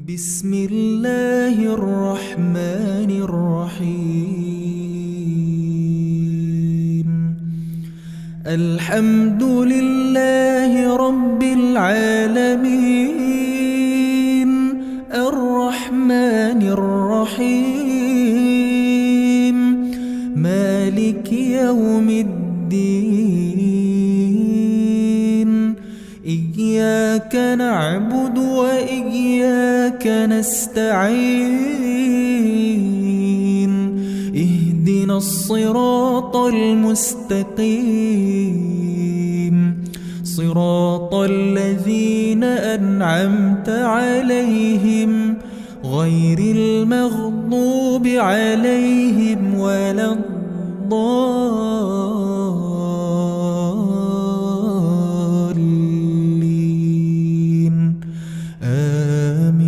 بسم الله الرحمن الرحيم. الحمد لله رب العالمين، الرحمن الرحيم، مالك يوم الدين. إياك نعبد وإياك نستعين، اهدنا الصراط المستقيم، صراط الذين أنعمت عليهم غير المغضوب عليهم ولا الضالين.